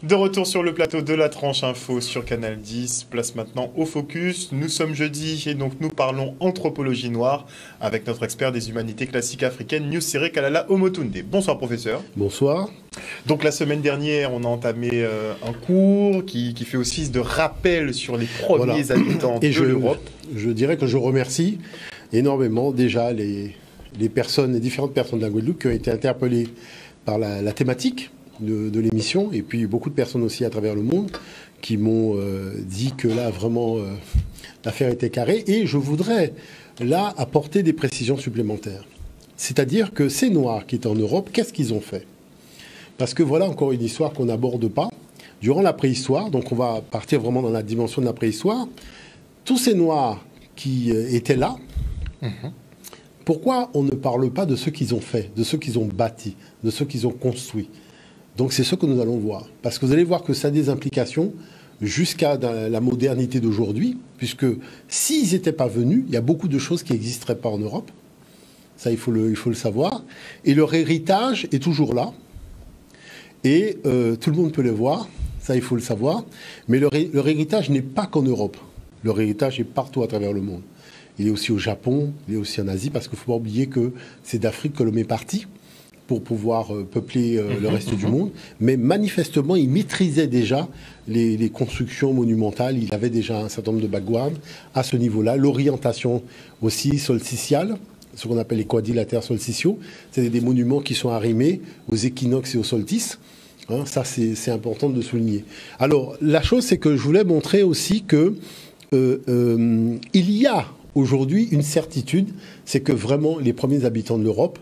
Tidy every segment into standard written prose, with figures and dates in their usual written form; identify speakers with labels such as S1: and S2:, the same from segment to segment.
S1: De retour sur le plateau de la tranche info sur Canal 10, place maintenant au focus. Nous sommes jeudi et donc nous parlons anthropologie noire avec notre expert des humanités classiques africaines, Nusire Kalala Omotunde. Bonsoir professeur.
S2: Bonsoir.
S1: Donc la semaine dernière, on a entamé un cours qui fait office de rappel sur les premiers habitants de l'Europe.
S2: Je dirais que je remercie énormément déjà les différentes personnes de la Guadeloupe qui ont été interpellées par la thématique de l'émission, et puis beaucoup de personnes aussi à travers le monde qui m'ont dit que là vraiment l'affaire était carrée, et je voudrais là apporter des précisions supplémentaires. C'est-à-dire que ces Noirs qui étaient en Europe, qu'est-ce qu'ils ont fait? Parce que voilà encore une histoire qu'on n'aborde pas. Durant la préhistoire, donc on va partir vraiment dans la dimension de la préhistoire, tous ces Noirs qui étaient là, pourquoi on ne parle pas de ce qu'ils ont fait, de ce qu'ils ont bâti, de ce qu'ils ont construit? Donc c'est ce que nous allons voir. Parce que vous allez voir que ça a des implications jusqu'à la modernité d'aujourd'hui, puisque s'ils n'étaient pas venus, il y a beaucoup de choses qui n'existeraient pas en Europe. Ça, il faut le savoir. Et leur héritage est toujours là. Et tout le monde peut le voir. Ça, il faut le savoir. Mais leur héritage n'est pas qu'en Europe. Leur héritage est partout à travers le monde. Il est aussi au Japon, il est aussi en Asie, parce qu'il ne faut pas oublier que c'est d'Afrique que l'homme est parti pour pouvoir peupler le reste du monde. Mais manifestement, il maîtrisait déjà les constructions monumentales. Il avait déjà un certain nombre de backgrounds à ce niveau-là. L'orientation aussi solsticiale, ce qu'on appelle les quadrilatères solsticiaux. C'est des monuments qui sont arrimés aux équinoxes et aux solstices. Hein, ça, c'est important de souligner. Alors, la chose, c'est que je voulais montrer aussi que il y a aujourd'hui une certitude, c'est que vraiment les premiers habitants de l'Europe,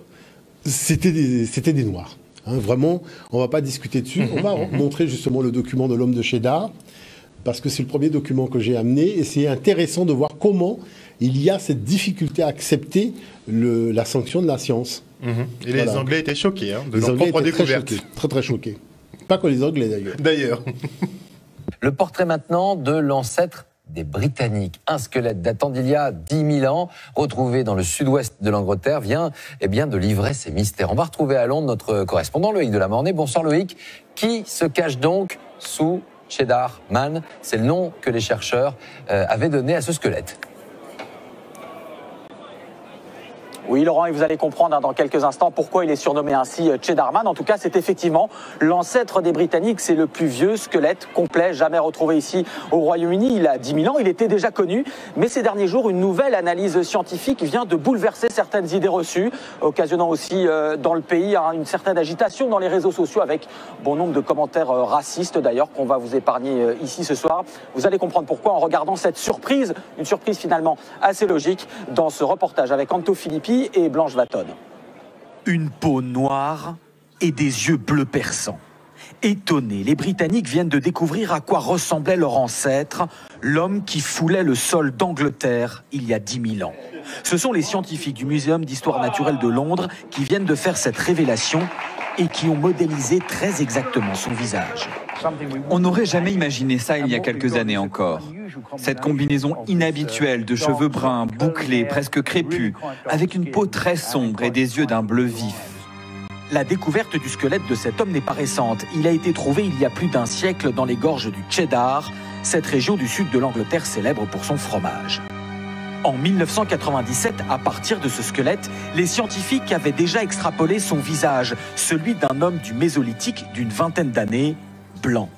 S2: c'était des Noirs. Hein, vraiment, on ne va pas discuter dessus. On va montrer justement le document de l'homme de Cheddar, parce que c'est le premier document que j'ai amené, et c'est intéressant de voir comment il y a cette difficulté à accepter la sanction de la science.
S1: Et les Anglais étaient choqués de
S2: leur
S1: propre découverte.
S2: Très, très choqués. Pas que les Anglais
S1: d'ailleurs.
S3: Le portrait maintenant de l'ancêtre des Britanniques. Un squelette datant d'il y a 10 000 ans, retrouvé dans le sud-ouest de l'Angleterre, vient de livrer ses mystères. On va retrouver à Londres notre correspondant Loïc de la Mornay. Bonsoir Loïc. Qui se cache donc sous Cheddar Man? C'est le nom que les chercheurs avaient donné à ce squelette.
S4: Oui, Laurent, et vous allez comprendre dans quelques instants pourquoi il est surnommé ainsi Cheddar Man. En tout cas, c'est effectivement l'ancêtre des Britanniques. C'est le plus vieux squelette complet jamais retrouvé ici au Royaume-Uni. Il a 10 000 ans, il était déjà connu. Mais ces derniers jours, une nouvelle analyse scientifique vient de bouleverser certaines idées reçues, occasionnant aussi dans le pays une certaine agitation dans les réseaux sociaux avec bon nombre de commentaires racistes d'ailleurs qu'on va vous épargner ici ce soir. Vous allez comprendre pourquoi en regardant cette surprise, une surprise finalement assez logique, dans ce reportage avec Anto Filippi et Blanche Vatone.
S5: Une peau noire et des yeux bleus perçants. Étonnés, les Britanniques viennent de découvrir à quoi ressemblait leur ancêtre, l'homme qui foulait le sol d'Angleterre il y a 10 000 ans. Ce sont les scientifiques du Muséum d'histoire naturelle de Londres qui viennent de faire cette révélation et qui ont modélisé très exactement son visage.
S6: On n'aurait jamais imaginé ça il y a quelques années encore. Cette combinaison inhabituelle de cheveux bruns, bouclés, presque crépus, avec une peau très sombre et des yeux d'un bleu vif.
S5: La découverte du squelette de cet homme n'est pas récente. Il a été trouvé il y a plus d'un siècle dans les gorges du Cheddar, cette région du sud de l'Angleterre célèbre pour son fromage. En 1997, à partir de ce squelette, les scientifiques avaient déjà extrapolé son visage, celui d'un homme du Mésolithique d'une vingtaine d'années, blanc.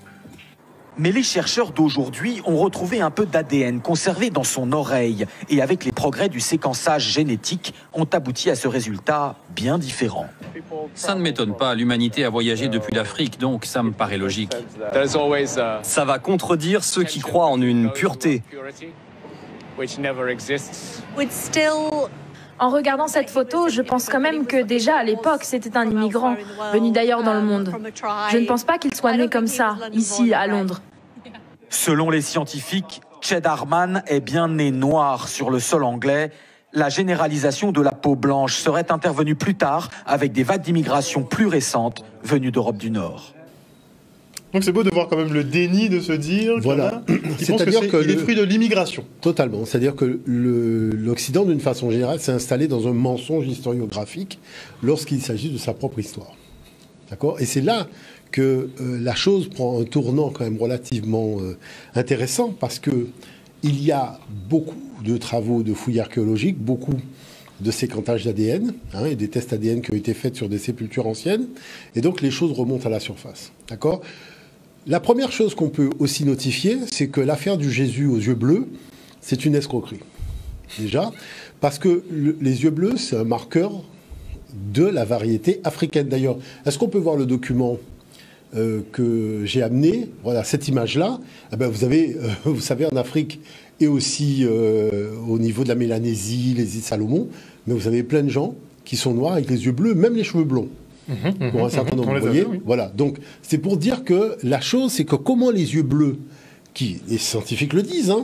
S5: Mais les chercheurs d'aujourd'hui ont retrouvé un peu d'ADN conservé dans son oreille et avec les progrès du séquençage génétique ont abouti à ce résultat bien différent.
S7: Ça ne m'étonne pas, l'humanité a voyagé depuis l'Afrique, donc ça me paraît logique.
S8: Ça va contredire ceux qui croient en une pureté.
S9: En regardant cette photo, je pense quand même que déjà à l'époque, c'était un immigrant, venu d'ailleurs dans le monde. Je ne pense pas qu'il soit né comme ça, ici à Londres.
S5: Selon les scientifiques, Cheddar Man est bien né noir sur le sol anglais. La généralisation de la peau blanche serait intervenue plus tard avec des vagues d'immigration plus récentes venues d'Europe du Nord.
S1: Donc c'est beau de voir quand même le déni de se dire
S2: voilà.
S1: Qui pense que c'est le fruit de l'immigration.
S2: Totalement. C'est-à-dire que l'Occident, d'une façon générale, s'est installé dans un mensonge historiographique lorsqu'il s'agit de sa propre histoire. D'accord ? Et c'est là que la chose prend un tournant quand même relativement intéressant parce que il y a beaucoup de travaux de fouilles archéologiques, beaucoup de séquentage d'ADN et des tests ADN qui ont été faits sur des sépultures anciennes. Et donc, les choses remontent à la surface. D'accord ? La première chose qu'on peut aussi notifier, c'est que l'affaire du Jésus aux yeux bleus, c'est une escroquerie. Déjà, parce que les yeux bleus, c'est un marqueur de la variété africaine. D'ailleurs, est-ce qu'on peut voir le document que j'ai amené? Voilà, cette image-là. Eh ben, vous savez, en Afrique et aussi au niveau de la Mélanésie, les îles Salomon, mais vous avez plein de gens qui sont noirs avec les yeux bleus, même les cheveux blonds. Pour un certain nombre, vous voyez, oui. Voilà. Donc, c'est pour dire que la chose, c'est que comment les yeux bleus, qui, les scientifiques le disent,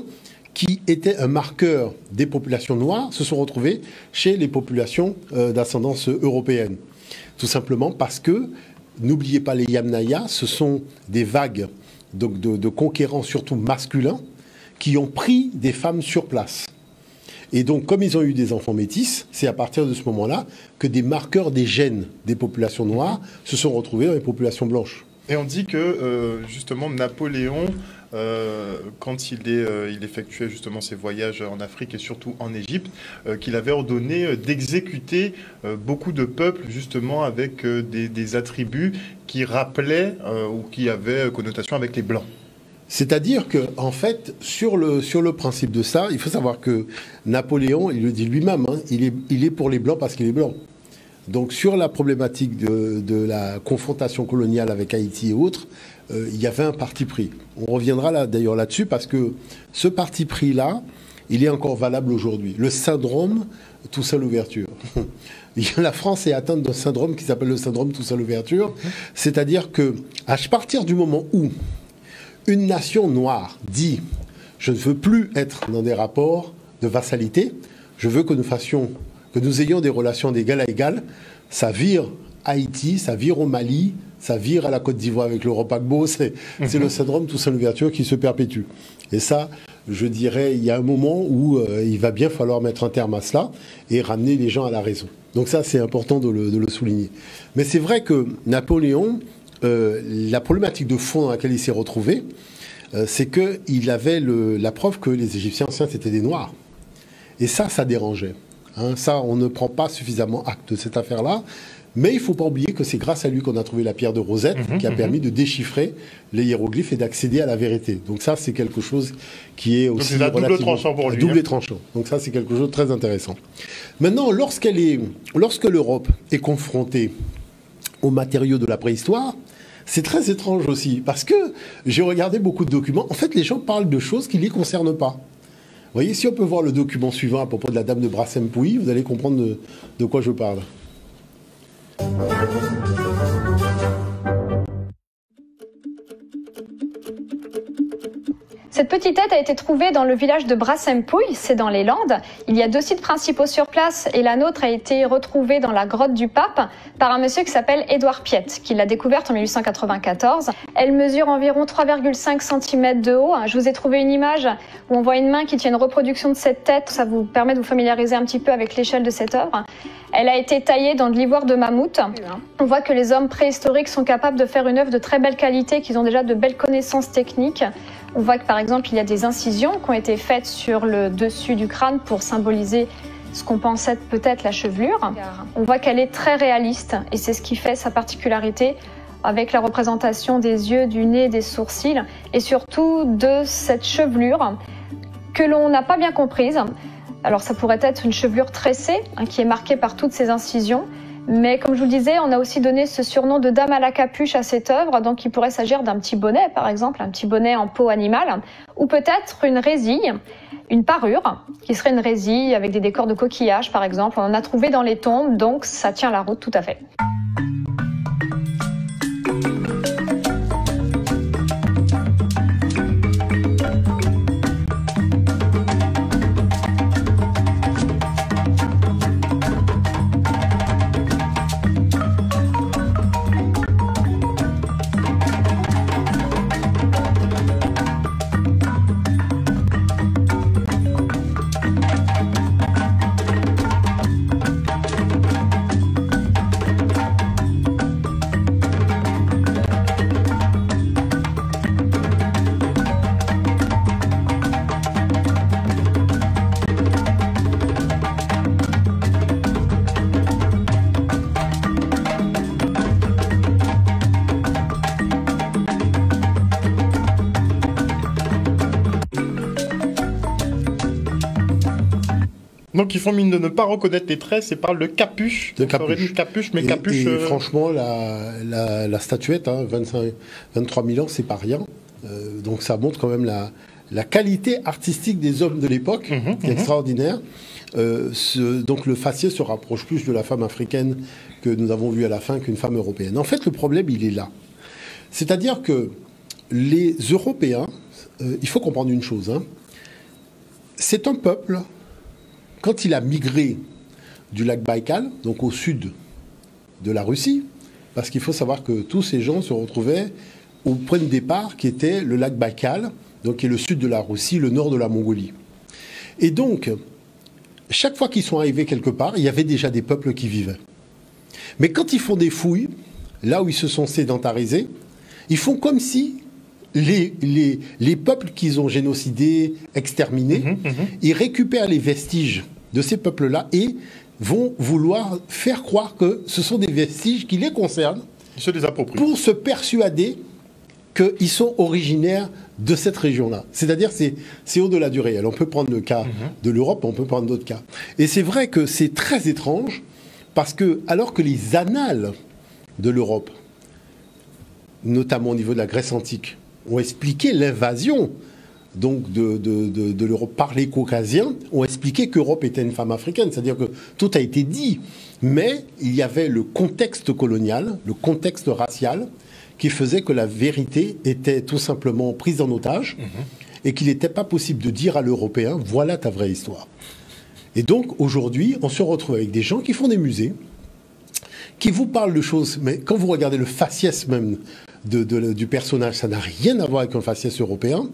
S2: qui étaient un marqueur des populations noires, se sont retrouvés chez les populations d'ascendance européenne. Tout simplement parce que, n'oubliez pas les Yamnaya, ce sont des vagues donc de conquérants, surtout masculins, qui ont pris des femmes sur place. Et donc, comme ils ont eu des enfants métis, c'est à partir de ce moment-là que des marqueurs des gènes des populations noires se sont retrouvés dans les populations blanches.
S1: Et on dit que, justement, Napoléon, quand il effectuait justement ses voyages en Afrique et surtout en Égypte, qu'il avait ordonné d'exécuter beaucoup de peuples, justement, avec des attributs qui rappelaient ou qui avaient connotation avec les Blancs.
S2: C'est-à-dire que, en fait, sur le principe de ça, il faut savoir que Napoléon, il le dit lui-même, il est pour les Blancs parce qu'il est blanc. Donc, sur la problématique de la confrontation coloniale avec Haïti et autres, il y avait un parti pris. On reviendra d'ailleurs là-dessus parce que ce parti pris-là, il est encore valable aujourd'hui. Le syndrome Toussaint-Louverture. La France est atteinte d'un syndrome qui s'appelle le syndrome Toussaint-Louverture. C'est-à-dire que, à partir du moment où une nation noire dit « je ne veux plus être dans des rapports de vassalité, je veux que nous ayons des relations d'égal à égal », ça vire Haïti, ça vire au Mali, ça vire à la Côte d'Ivoire avec le Paquebot, c'est le syndrome Toussaint-Louverture qui se perpétue. Et ça, je dirais, il y a un moment où il va bien falloir mettre un terme à cela et ramener les gens à la raison. Donc ça, c'est important de le souligner. Mais c'est vrai que Napoléon, la problématique de fond dans laquelle il s'est retrouvé, c'est qu'il avait la preuve que les Égyptiens anciens, c'était des Noirs. Et ça dérangeait. Ça, on ne prend pas suffisamment acte de cette affaire-là. Mais il ne faut pas oublier que c'est grâce à lui qu'on a trouvé la pierre de Rosette qui a permis de déchiffrer les hiéroglyphes et d'accéder à la vérité. Donc ça, c'est quelque chose qui est aussi
S1: donc c'est double tranchant pour lui.
S2: Double tranchant. Donc ça, c'est quelque chose de très intéressant. Maintenant, lorsque l'Europe est confrontée aux matériaux de la préhistoire, c'est très étrange aussi, parce que j'ai regardé beaucoup de documents. En fait, les gens parlent de choses qui ne les concernent pas. Vous voyez, si on peut voir le document suivant à propos de la dame de Brassempouy, vous allez comprendre de quoi je parle.
S10: Cette petite tête a été trouvée dans le village de Brassempouy, c'est dans les Landes. Il y a 2 sites principaux sur place et la nôtre a été retrouvée dans la grotte du Pape par un monsieur qui s'appelle Édouard Piette, qui l'a découverte en 1894. Elle mesure environ 3,5 cm de haut. Je vous ai trouvé une image où on voit une main qui tient une reproduction de cette tête. Ça vous permet de vous familiariser un petit peu avec l'échelle de cette œuvre. Elle a été taillée dans de l'ivoire de mammouth. On voit que les hommes préhistoriques sont capables de faire une œuvre de très belle qualité, qu'ils ont déjà de belles connaissances techniques. On voit que par exemple, il y a des incisions qui ont été faites sur le dessus du crâne pour symboliser ce qu'on pense être peut-être la chevelure. On voit qu'elle est très réaliste et c'est ce qui fait sa particularité avec la représentation des yeux, du nez, des sourcils et surtout de cette chevelure que l'on n'a pas bien comprise. Alors ça pourrait être une chevelure tressée qui est marquée par toutes ces incisions. Mais comme je vous le disais, on a aussi donné ce surnom de dame à la capuche à cette œuvre. Donc il pourrait s'agir d'un petit bonnet, par exemple, un petit bonnet en peau animale. Ou peut-être une résille, une parure, qui serait une résille avec des décors de coquillages, par exemple. On en a trouvé dans les tombes, donc ça tient la route tout à fait.
S1: Donc ils font mine de ne pas reconnaître les tresses et parlent de capuche.
S2: De capuche.
S1: Capuche, mais capuche...
S2: Et franchement, la statuette, 23 000 ans, c'est pas rien. Donc ça montre quand même la qualité artistique des hommes de l'époque, qui est extraordinaire. Donc le faciès se rapproche plus de la femme africaine que nous avons vu à la fin qu'une femme européenne. En fait, le problème, il est là. C'est-à-dire que les Européens, il faut comprendre une chose, c'est un peuple, quand il a migré du lac Baïkal, donc au sud de la Russie, parce qu'il faut savoir que tous ces gens se retrouvaient au point de départ qui était le lac Baïkal, donc qui est le sud de la Russie, le nord de la Mongolie. Et donc, chaque fois qu'ils sont arrivés quelque part, il y avait déjà des peuples qui vivaient. Mais quand ils font des fouilles, là où ils se sont sédentarisés, ils font comme si les peuples qu'ils ont génocidés, exterminés, ils récupèrent les vestiges de ces peuples-là et vont vouloir faire croire que ce sont des vestiges qui les concernent,
S1: ils se les approprient,
S2: pour se persuader qu'ils sont originaires de cette région-là. C'est-à-dire c'est au-delà du réel. On peut prendre le cas de l'Europe, on peut prendre d'autres cas. Et c'est vrai que c'est très étrange, parce que alors que les annales de l'Europe, notamment au niveau de la Grèce antique, ont expliqué l'invasion donc de l'Europe par les Caucasiens, ont expliqué qu'Europe était une femme africaine, c'est-à-dire que tout a été dit, mais il y avait le contexte colonial, le contexte racial, qui faisait que la vérité était tout simplement prise en otage et qu'il n'était pas possible de dire à l'Européen « voilà ta vraie histoire ». Et donc aujourd'hui, on se retrouve avec des gens qui font des musées, qui vous parlent de choses, mais quand vous regardez le faciès même du personnage, ça n'a rien à voir avec un faciès européen.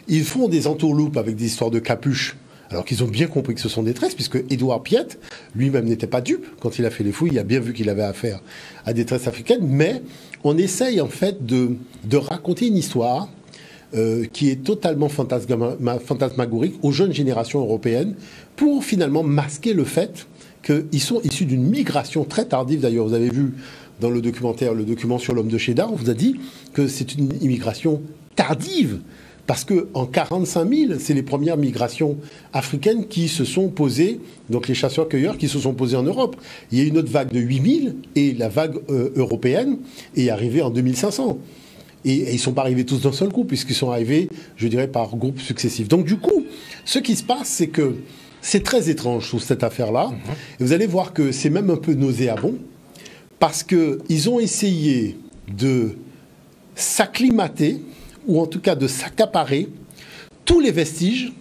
S2: Ils font des entourloupes avec des histoires de capuches, alors qu'ils ont bien compris que ce sont des tresses, puisque Édouard Piette, lui-même n'était pas dupe. Quand il a fait les fouilles, il a bien vu qu'il avait affaire à des tresses africaines, mais on essaye en fait de raconter une histoire qui est totalement fantasmagorique aux jeunes générations européennes, pour finalement masquer le fait qu'ils sont issus d'une migration très tardive. D'ailleurs, vous avez vu dans le documentaire, le document sur l'homme de Cheddar, on vous a dit que c'est une immigration tardive, parce qu'en 45 000, c'est les premières migrations africaines qui se sont posées, donc les chasseurs-cueilleurs qui se sont posés en Europe. Il y a eu une autre vague de 8 000, et la vague européenne est arrivée en 2500. Et ils ne sont pas arrivés tous d'un seul coup, puisqu'ils sont arrivés, je dirais, par groupes successifs. Donc du coup, ce qui se passe, c'est que c'est très étrange sous cette affaire-là. Et vous allez voir que c'est même un peu nauséabond, parce qu'ils ont essayé de s'acclimater, ou en tout cas de s'accaparer, tous les vestiges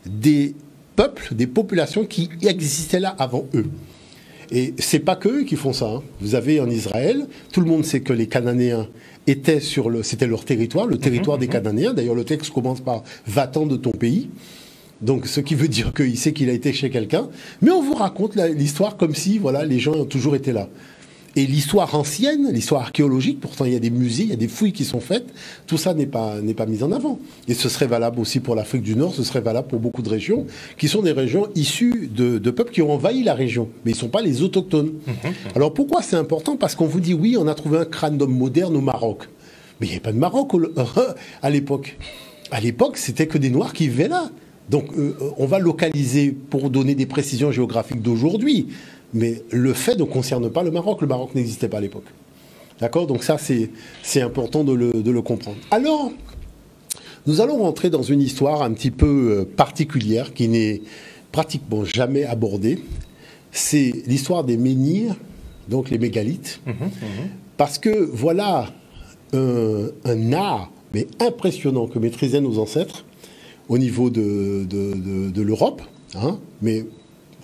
S2: des peuples, des populations qui existaient là avant eux. Et c'est pas qu'eux qui font ça. Vous avez en Israël, tout le monde sait que les Cananéens étaient c'était leur territoire, le territoire des Cananéens. D'ailleurs, le texte commence par « va-t'en de ton pays ». Donc, ce qui veut dire qu'il sait qu'il a été chez quelqu'un. Mais on vous raconte l'histoire comme si, voilà, les gens ont toujours été là. Et l'histoire ancienne, l'histoire archéologique, pourtant il y a des musées, il y a des fouilles qui sont faites, tout ça n'est pas mis en avant. Et ce serait valable aussi pour l'Afrique du Nord, ce serait valable pour beaucoup de régions, qui sont des régions issues de peuples qui ont envahi la région, mais ils ne sont pas les autochtones. Alors pourquoi c'est important? Parce qu'on vous dit, oui, on a trouvé un crâne d'homme moderne au Maroc. Mais il n'y avait pas de Maroc à l'époque. À l'époque, c'était que des Noirs qui vivaient là. Donc on va localiser pour donner des précisions géographiques d'aujourd'hui. Mais le fait ne concerne pas le Maroc. Le Maroc n'existait pas à l'époque. D'accord? Donc ça, c'est important de le comprendre. Alors, nous allons rentrer dans une histoire un petit peu particulière qui n'est pratiquement jamais abordée. C'est l'histoire des menhirs, donc les mégalithes. Parce que voilà un art, mais impressionnant, que maîtrisaient nos ancêtres au niveau de l'Europe, mais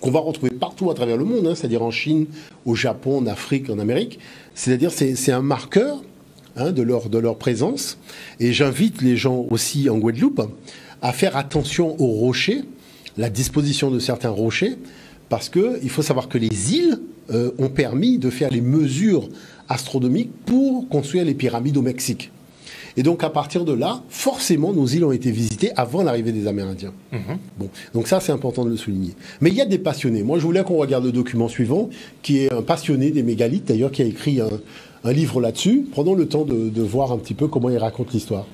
S2: qu'on va retrouver partout à travers le monde, c'est-à-dire en Chine, au Japon, en Afrique, en Amérique. C'est-à-dire c'est un marqueur de leur présence. Et j'invite les gens aussi en Guadeloupe à faire attention aux rochers, la disposition de certains rochers, parce qu'il faut savoir que les îles ont permis de faire les mesures astronomiques pour construire les pyramides au Mexique. Et donc, à partir de là, forcément, nos îles ont été visitées avant l'arrivée des Amérindiens. Bon, donc ça, c'est important de le souligner. Mais il y a des passionnés. Moi, je voulais qu'on regarde le document suivant, qui est un passionné des mégalithes, d'ailleurs, qui a écrit un livre là-dessus. Prenons le temps de voir un petit peu comment il raconte l'histoire.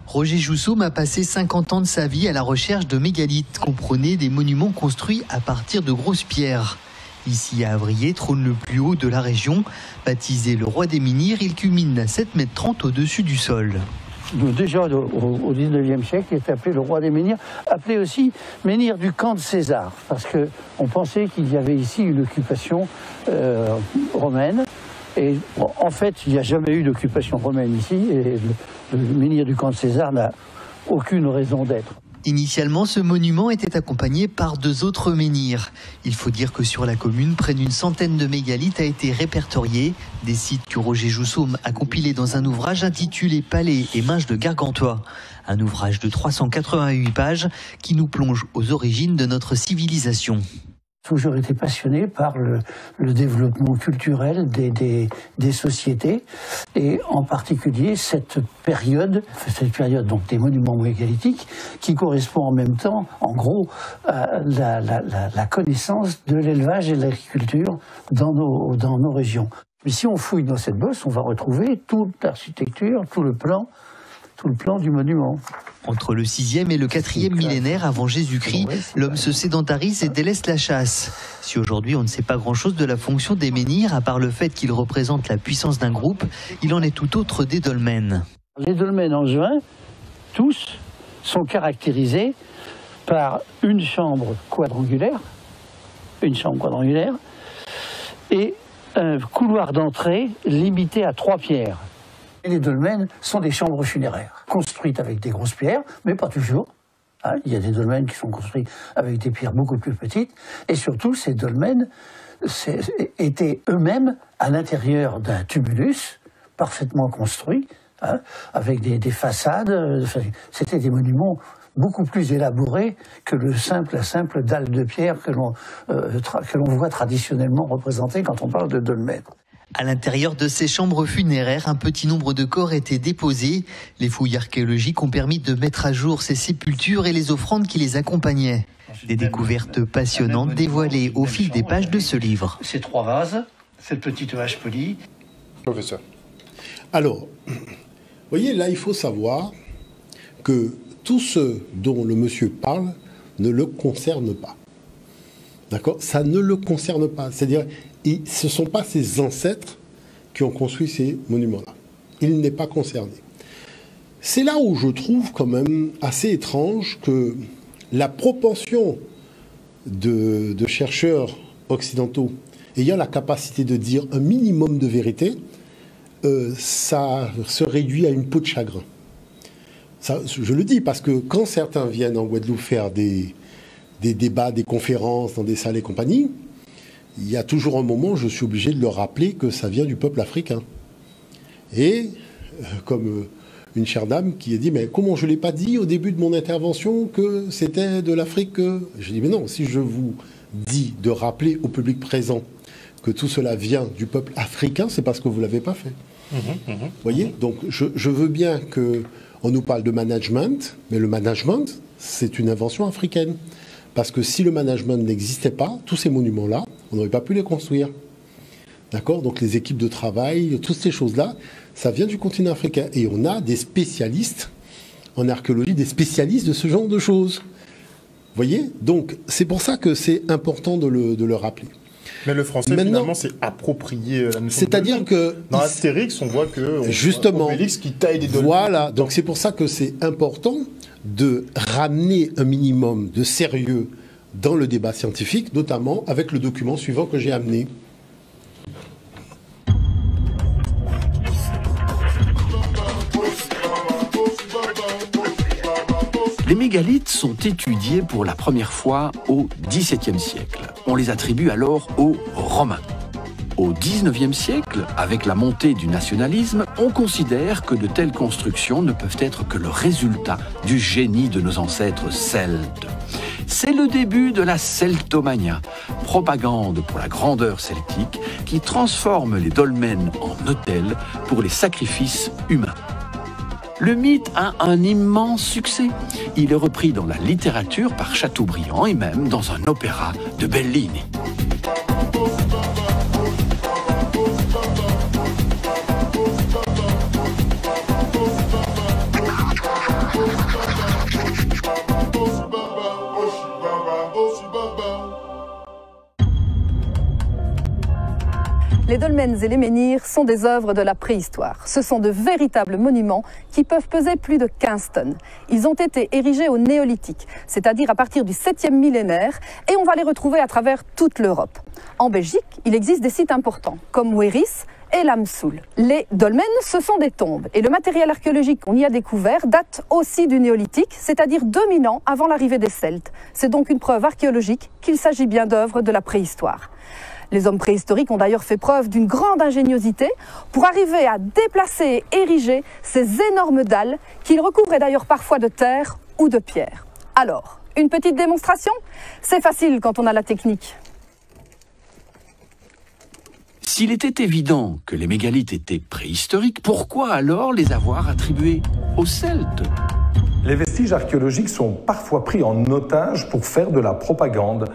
S11: Roger Joussoum a passé 50 ans de sa vie à la recherche de mégalithes, comprenez des monuments construits à partir de grosses pierres. Ici à Avrier trône le plus haut de la région. Baptisé le roi des menhirs, il culmine à 7,30 m au-dessus du sol.
S12: Déjà au 19e siècle, il est appelé le roi des menhirs, appelé aussi menhir du camp de César, parce qu'on pensait qu'il y avait ici une occupation romaine. Et bon, en fait, il n'y a jamais eu d'occupation romaine ici, et le menhir du camp de César n'a aucune raison d'être.
S11: Initialement, ce monument était accompagné par 2 autres menhirs. Il faut dire que sur la commune, près d'une centaine de mégalithes a été répertoriés, des sites que Roger Joussoum a compilés dans un ouvrage intitulé Palais et Minges de Gargantua. Un ouvrage de 388 pages qui nous plonge aux origines de notre civilisation.
S12: J'ai toujours été passionné par le développement culturel des sociétés et en particulier cette période donc des monuments mégalithiques qui correspond en même temps, en gros, à la connaissance de l'élevage et de l'agriculture dans nos régions. Mais si on fouille dans cette bosse, on va retrouver toute l'architecture, tout le plan du monument.
S11: Entre le 6e et le 4e millénaire avant Jésus-Christ, l'homme se sédentarise et délaisse la chasse. Si aujourd'hui on ne sait pas grand-chose de la fonction des menhirs, à part le fait qu'ils représentent la puissance d'un groupe, il en est tout autre des dolmens.
S12: Les dolmens angevins, tous, sont caractérisés par une chambre quadrangulaire et un couloir d'entrée limité à 3 pierres. Et les dolmens sont des chambres funéraires, construites avec des grosses pierres, mais pas toujours. Il y a des dolmens qui sont construits avec des pierres beaucoup plus petites. Et surtout, ces dolmens étaient eux-mêmes à l'intérieur d'un tumulus parfaitement construit, avec des façades. C'était des monuments beaucoup plus élaborés que la simple dalle de pierre que l'on voit traditionnellement représentée quand on parle de dolmen.
S11: À l'intérieur de ces chambres funéraires, un petit nombre de corps étaient déposés. Les fouilles archéologiques ont permis de mettre à jour ces sépultures et les offrandes qui les accompagnaient. Des découvertes passionnantes dévoilées au fil des pages de ce livre.
S12: Ces 3 vases, cette petite vache polie.
S1: Professeur.
S2: Alors, vous voyez, là, il faut savoir que tout ce dont le monsieur parle ne le concerne pas. D'accord ? Ça ne le concerne pas. C'est-à-dire, ce ne sont pas ses ancêtres qui ont construit ces monuments-là. Il n'est pas concerné. C'est là où je trouve quand même assez étrange que la proportion de chercheurs occidentaux ayant la capacité de dire un minimum de vérité, ça se réduit à une peau de chagrin. Ça, je le dis parce que quand certains viennent en Guadeloupe faire des débats, des conférences dans des salles et compagnie, il y a toujours un moment où je suis obligé de leur rappeler que ça vient du peuple africain. Et comme une chère dame qui a dit « Mais comment je ne l'ai pas dit au début de mon intervention que c'était de l'Afrique ?» Je dis « Mais non, si je vous dis de rappeler au public présent que tout cela vient du peuple africain, c'est parce que vous ne l'avez pas fait. » Vous voyez ? Donc je veux bien qu'on nous parle de management, mais le management, c'est une invention africaine. Parce que si le management n'existait pas, tous ces monuments-là, on n'aurait pas pu les construire. D'accord ? Donc les équipes de travail, toutes ces choses-là, ça vient du continent africain. Et on a des spécialistes en archéologie, des spécialistes de ce genre de choses. Vous voyez ? Donc c'est pour ça que c'est important de le rappeler.
S1: Mais le français, finalement, c'est approprié la notion.
S2: C'est-à-dire que...
S1: Dans Astérix, on voit que...
S2: Justement.
S1: Obélix qui taille des dolmens.
S2: Voilà. Donc c'est pour ça que c'est important de ramener un minimum de sérieux dans le débat scientifique, notamment avec le document suivant que j'ai amené.
S13: Les mégalithes sont étudiés pour la première fois au XVIIe siècle. On les attribue alors aux Romains. Au XIXe siècle, avec la montée du nationalisme, on considère que de telles constructions ne peuvent être que le résultat du génie de nos ancêtres celtes. C'est le début de la celtomania, propagande pour la grandeur celtique, qui transforme les dolmens en autels pour les sacrifices humains. Le mythe a un immense succès. Il est repris dans la littérature par Chateaubriand et même dans un opéra de Bellini.
S14: Les dolmens et les menhirs sont des œuvres de la préhistoire. Ce sont de véritables monuments qui peuvent peser plus de 15 tonnes. Ils ont été érigés au néolithique, c'est-à-dire à partir du 7e millénaire, et on va les retrouver à travers toute l'Europe. En Belgique, il existe des sites importants, comme Wéris et Lamsoul. Les dolmens, ce sont des tombes, et le matériel archéologique qu'on y a découvert date aussi du néolithique, c'est-à-dire 2000 ans avant l'arrivée des Celtes. C'est donc une preuve archéologique qu'il s'agit bien d'œuvres de la préhistoire. Les hommes préhistoriques ont d'ailleurs fait preuve d'une grande ingéniosité pour arriver à déplacer et ériger ces énormes dalles qu'ils recouvraient d'ailleurs parfois de terre ou de pierre. Alors, une petite démonstration? C'est facile quand on a la technique.
S13: S'il était évident que les mégalithes étaient préhistoriques, pourquoi alors les avoir attribués aux Celtes?
S15: Les vestiges archéologiques sont parfois pris en otage pour faire de la propagande.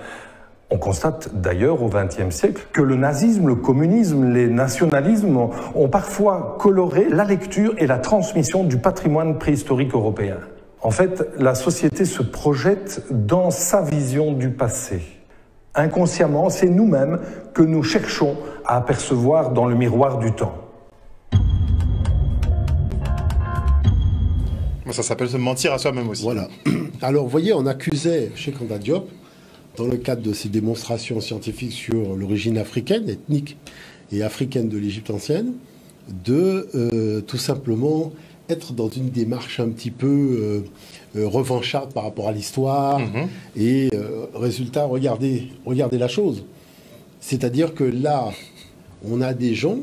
S15: On constate d'ailleurs au XXe siècle que le nazisme, le communisme, les nationalismes ont parfois coloré la lecture et la transmission du patrimoine préhistorique européen. En fait, la société se projette dans sa vision du passé. Inconsciemment, c'est nous-mêmes que nous cherchons à apercevoir dans le miroir du temps.
S1: Ça s'appelle se mentir à soi-même aussi.
S2: Voilà. Alors, vous voyez, on accusait Cheikh Anta Diop, dans le cadre de ses démonstrations scientifiques sur l'origine africaine, ethnique et africaine de l'Égypte ancienne, de tout simplement être dans une démarche un petit peu revancharde par rapport à l'histoire. Et résultat, regardez la chose. C'est-à-dire que là, on a des gens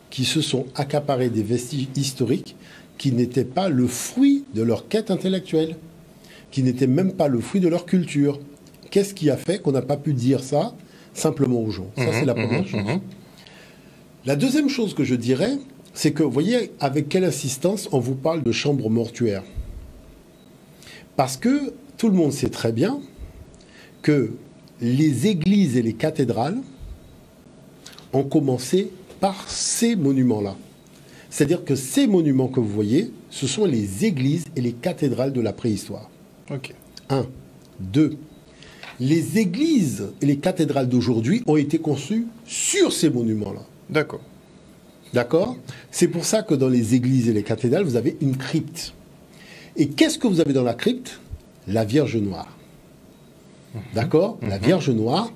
S2: qui se sont accaparés des vestiges historiques qui n'étaient pas le fruit de leur quête intellectuelle, qui n'étaient même pas le fruit de leur culture. Qu'est-ce qui a fait qu'on n'a pas pu dire ça simplement aux gens? Ça, c'est la première chose. La deuxième chose que je dirais, c'est que, vous voyez, avec quelle insistance on vous parle de chambres mortuaires. Parce que tout le monde sait très bien que les églises et les cathédrales ont commencé par ces monuments-là. C'est-à-dire que ces monuments que vous voyez, ce sont les églises et les cathédrales de la préhistoire.
S1: Ok.
S2: 1. 2. Les églises et les cathédrales d'aujourd'hui ont été conçues sur ces monuments-là.
S1: D'accord.
S2: D'accord? C'est pour ça que dans les églises et les cathédrales, vous avez une crypte. Et qu'est-ce que vous avez dans la crypte? La Vierge Noire. D'accord? La Vierge Noire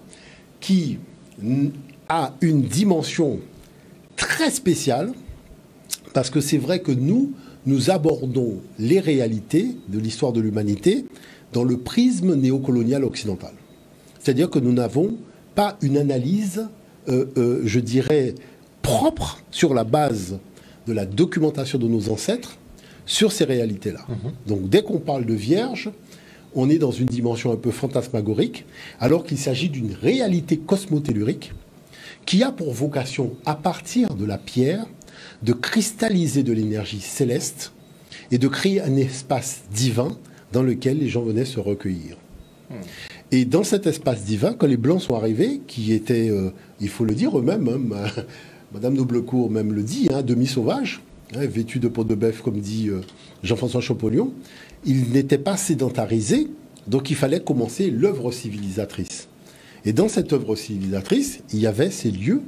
S2: qui a une dimension très spéciale, parce que c'est vrai que nous abordons les réalités de l'histoire de l'humanité dans le prisme néocolonial occidental. C'est-à-dire que nous n'avons pas une analyse, je dirais, propre sur la base de la documentation de nos ancêtres sur ces réalités-là. Donc dès qu'on parle de Vierge, on est dans une dimension un peu fantasmagorique, alors qu'il s'agit d'une réalité cosmotellurique qui a pour vocation, à partir de la pierre, de cristalliser de l'énergie céleste et de créer un espace divin dans lequel les gens venaient se recueillir. Et dans cet espace divin, quand les Blancs sont arrivés, qui étaient, il faut le dire eux-mêmes, hein, Madame Noblecourt même le dit, hein, demi-sauvages, hein, vêtus de peau de bœuf, comme dit Jean-François Champollion, ils n'étaient pas sédentarisés, donc il fallait commencer l'œuvre civilisatrice. Et dans cette œuvre civilisatrice, il y avait ces lieux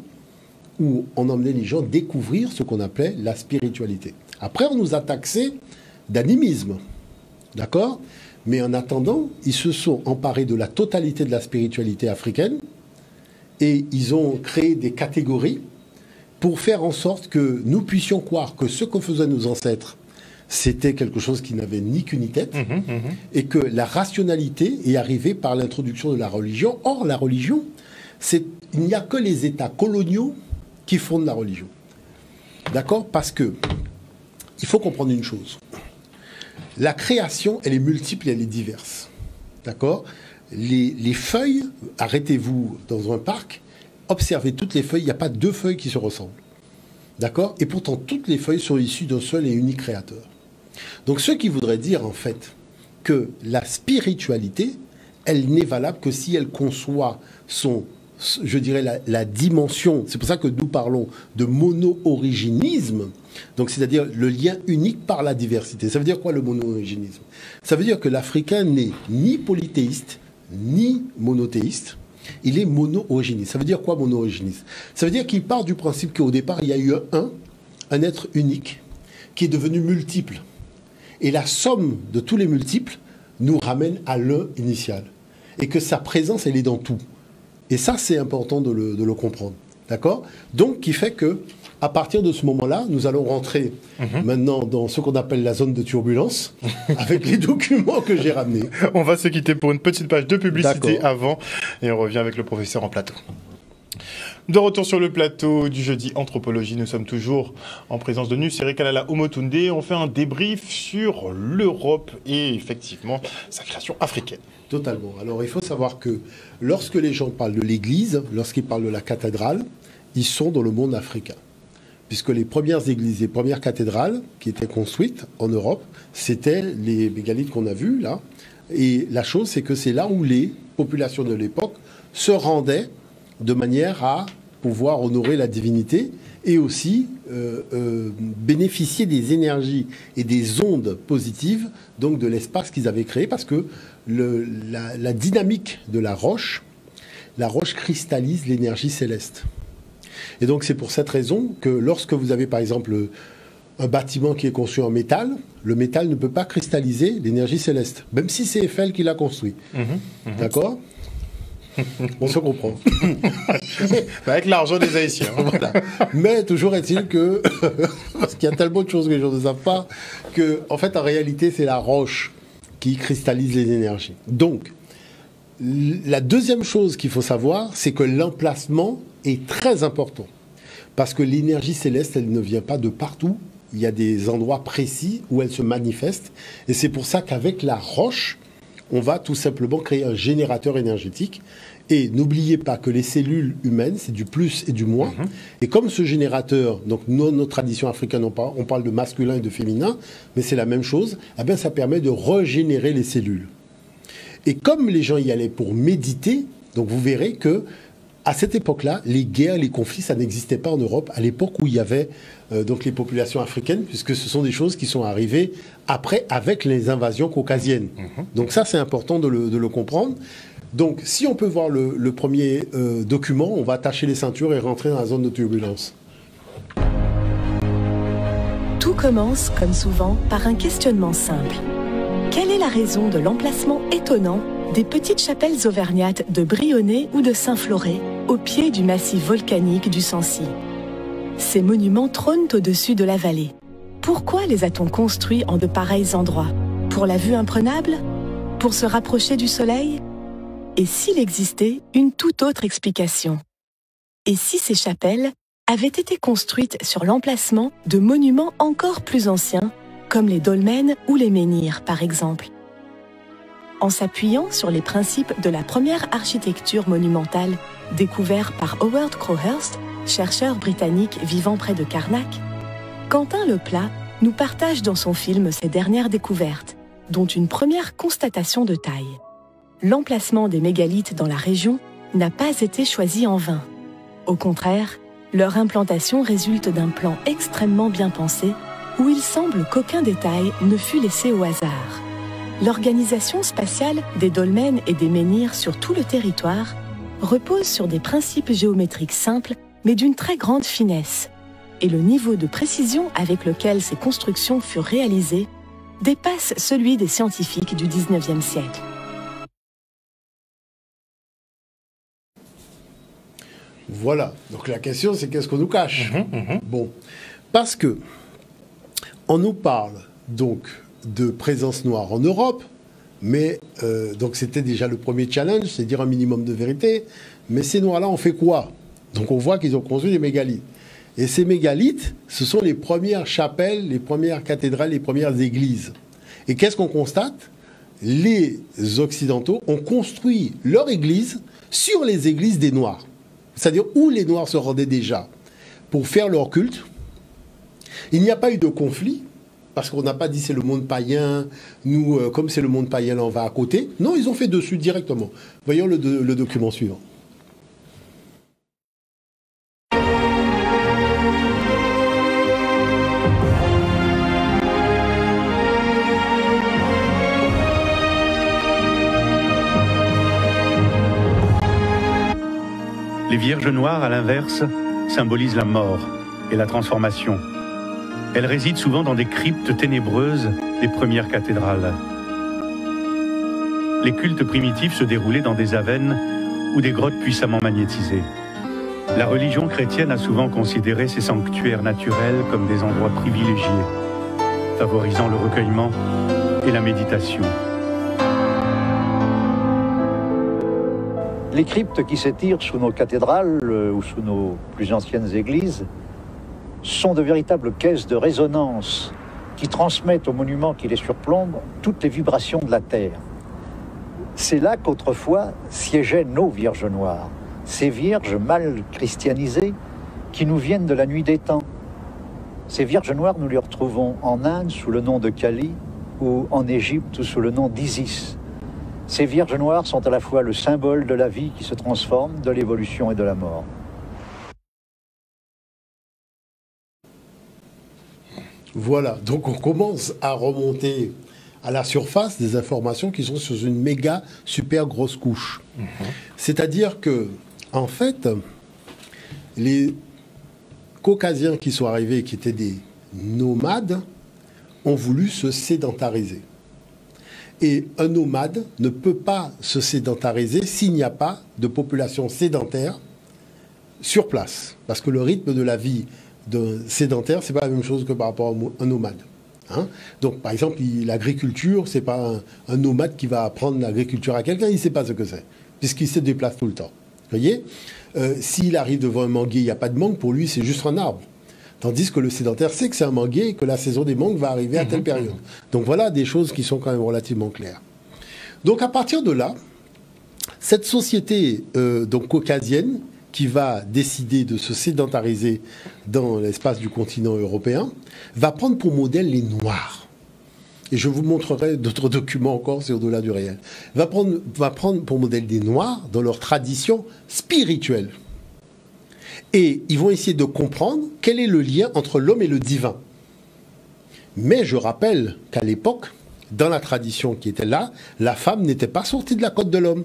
S2: où on emmenait les gens découvrir ce qu'on appelait la spiritualité. Après, on nous a taxé d'animisme. D'accord? Mais en attendant, ils se sont emparés de la totalité de la spiritualité africaine et ils ont créé des catégories pour faire en sorte que nous puissions croire que ce que faisaient nos ancêtres, c'était quelque chose qui n'avait ni queue ni tête et que la rationalité est arrivée par l'introduction de la religion. Or, la religion, il n'y a que les États coloniaux qui fondent la religion. D'accord? Parce que il faut comprendre une chose. La création, elle est multiple et elle est diverse. D'accord? Les feuilles, arrêtez-vous dans un parc, observez toutes les feuilles, il n'y a pas deux feuilles qui se ressemblent. D'accord? Et pourtant, toutes les feuilles sont issues d'un seul et unique créateur. Donc, ce qui voudrait dire, en fait, que la spiritualité, elle n'est valable que si elle conçoit je dirais, la dimension. C'est pour ça que nous parlons de mono-originisme. Donc, c'est-à-dire le lien unique par la diversité. Ça veut dire quoi, le mono-originisme? Ça veut dire que l'Africain n'est ni polythéiste, ni monothéiste, il est mono-origéniste. Ça veut dire quoi, mono-origéniste? Ça veut dire qu'il part du principe qu'au départ, il y a eu un être unique, qui est devenu multiple. Et la somme de tous les multiples nous ramène à l'un initial. Et que sa présence, elle est dans tout. Et ça, c'est important de le comprendre. D'accord? Donc, qui fait que, à partir de ce moment-là, nous allons rentrer maintenant dans ce qu'on appelle la zone de turbulence, avec les documents que j'ai ramenés.
S1: On va se quitter pour une petite page de publicité avant, et on revient avec le professeur en plateau. De retour sur le plateau du jeudi Anthropologie, nous sommes toujours en présence de Nusere Kalala Omotunde. On fait un débrief sur l'Europe et effectivement sa création africaine.
S2: Totalement. Alors il faut savoir que lorsque les gens parlent de l'Église, lorsqu'ils parlent de la cathédrale, ils sont dans le monde africain. Puisque les premières églises, les premières cathédrales qui étaient construites en Europe, c'était les mégalithes qu'on a vus là. Et la chose, c'est que c'est là où les populations de l'époque se rendaient de manière à pouvoir honorer la divinité et aussi bénéficier des énergies et des ondes positives donc de l'espace qu'ils avaient créé, parce que la dynamique de la roche cristallise l'énergie céleste. Et donc c'est pour cette raison que lorsque vous avez par exemple un bâtiment qui est conçu en métal, le métal ne peut pas cristalliser l'énergie céleste, même si c'est Eiffel qui l'a construit. D'accord ? On se comprend.
S1: Avec l'argent des Haïtiens.
S2: Voilà. Mais toujours est-il que, parce qu'il y a tellement de choses que les gens ne savent pas, que, en fait, en réalité, c'est la roche qui cristallise les énergies. Donc, la deuxième chose qu'il faut savoir, c'est que l'emplacement est très important. Parce que l'énergie céleste, elle ne vient pas de partout. Il y a des endroits précis où elle se manifeste. Et c'est pour ça qu'avec la roche, on va tout simplement créer un générateur énergétique. Et n'oubliez pas que les cellules humaines, c'est du plus et du moins. Et comme ce générateur, donc nos traditions africaines, on parle de masculin et de féminin, mais c'est la même chose, eh bien, ça permet de régénérer les cellules. Et comme les gens y allaient pour méditer, donc vous verrez que à cette époque-là, les guerres, les conflits, ça n'existait pas en Europe, à l'époque où il y avait donc les populations africaines, puisque ce sont des choses qui sont arrivées après, avec les invasions caucasiennes. Donc ça, c'est important de le comprendre. Donc, si on peut voir le premier document, on va attacher les ceintures et rentrer dans la zone de turbulence.
S16: Tout commence, comme souvent, par un questionnement simple. Quelle est la raison de l'emplacement étonnant des petites chapelles auvergnates de Brionnais ou de Saint-Floré, au pied du massif volcanique du Sancy? Ces monuments trônent au-dessus de la vallée. Pourquoi les a-t-on construits en de pareils endroits? Pour la vue imprenable? Pour se rapprocher du soleil? Et s'il existait une toute autre explication? Et si ces chapelles avaient été construites sur l'emplacement de monuments encore plus anciens, comme les dolmens ou les menhirs par exemple? En s'appuyant sur les principes de la première architecture monumentale découvert par Howard Crowhurst, chercheur britannique vivant près de Karnak, Quentin Leplat nous partage dans son film ses dernières découvertes, dont une première constatation de taille. L'emplacement des mégalithes dans la région n'a pas été choisi en vain. Au contraire, leur implantation résulte d'un plan extrêmement bien pensé, où il semble qu'aucun détail ne fut laissé au hasard. L'organisation spatiale des dolmens et des menhirs sur tout le territoire repose sur des principes géométriques simples, mais d'une très grande finesse. Et le niveau de précision avec lequel ces constructions furent réalisées dépasse celui des scientifiques du XIXe siècle.
S2: Voilà. Donc la question, c'est qu'est-ce qu'on nous cache? Bon, parce que on nous parle donc de présence noire en Europe, mais donc c'était déjà le premier challenge, c'est dire un minimum de vérité. Mais ces noirs-là, on fait quoi? Donc on voit qu'ils ont construit des mégalithes. Et ces mégalithes, ce sont les premières chapelles, les premières cathédrales, les premières églises. Et qu'est-ce qu'on constate? Les Occidentaux ont construit leur église sur les églises des Noirs. C'est-à-dire où les Noirs se rendaient déjà pour faire leur culte. Il n'y a pas eu de conflit, parce qu'on n'a pas dit c'est le monde païen, nous, comme c'est le monde païen, là, on va à côté. Non, ils ont fait dessus directement. Voyons le document suivant.
S17: Les Vierges noires, à l'inverse, symbolisent la mort et la transformation. Elles résident souvent dans des cryptes ténébreuses des premières cathédrales. Les cultes primitifs se déroulaient dans des avennes ou des grottes puissamment magnétisées. La religion chrétienne a souvent considéré ces sanctuaires naturels comme des endroits privilégiés, favorisant le recueillement et la méditation.
S18: Les cryptes qui s'étirent sous nos cathédrales ou sous nos plus anciennes églises sont de véritables caisses de résonance qui transmettent aux monuments qui les surplombent toutes les vibrations de la Terre. C'est là qu'autrefois siégeaient nos Vierges noires, ces vierges mal christianisées qui nous viennent de la nuit des temps. Ces Vierges noires, nous les retrouvons en Inde sous le nom de Kali ou en Égypte sous le nom d'Isis. Ces Vierges noires sont à la fois le symbole de la vie qui se transforme, de l'évolution et de la mort.
S2: Voilà, donc on commence à remonter à la surface des informations qui sont sur une méga super grosse couche. C'est-à-dire que, en fait, les Caucasiens qui sont arrivés, qui étaient des nomades, ont voulu se sédentariser. Et un nomade ne peut pas se sédentariser s'il n'y a pas de population sédentaire sur place. Parce que le rythme de la vie d'un sédentaire, ce n'est pas la même chose que par rapport à un nomade. Hein? Donc, par exemple, l'agriculture, ce n'est pas un nomade qui va apprendre l'agriculture à quelqu'un, il ne sait pas ce que c'est, puisqu'il se déplace tout le temps. Vous voyez, s'il arrive devant un manguier, il n'y a pas de mangue, pour lui, c'est juste un arbre. Tandis que le sédentaire sait que c'est un manguier et que la saison des mangues va arriver à telle période. Donc voilà des choses qui sont quand même relativement claires. Donc à partir de là, cette société donc caucasienne qui va décider de se sédentariser dans l'espace du continent européen va prendre pour modèle les Noirs. Et je vous montrerai d'autres documents encore, c'est au-delà du réel. Va prendre pour modèle des Noirs dans leur tradition spirituelle. Et ils vont essayer de comprendre quel est le lien entre l'homme et le divin. Mais je rappelle qu'à l'époque, dans la tradition qui était là, la femme n'était pas sortie de la côte de l'homme.